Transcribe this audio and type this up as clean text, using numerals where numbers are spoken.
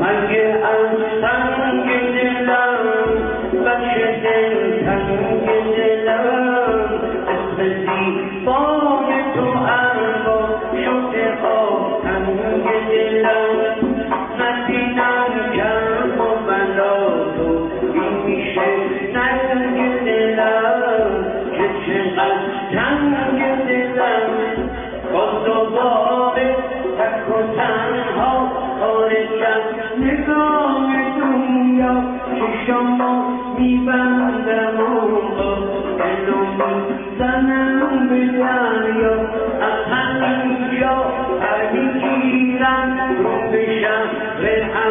مگه از تنگ دلم بچه دل تنگ دلم اسم زیبای تو اربا شده تنگ دلم نبینم کرم و بلا تو این میشه ننگ دلم که چقدر تنگ دلم باز دوباره تک و تنها خارجم نگاه دنیا چشمو میبندم و دلو میزنم به دریا از همینجا برمیگیرم رو به شهر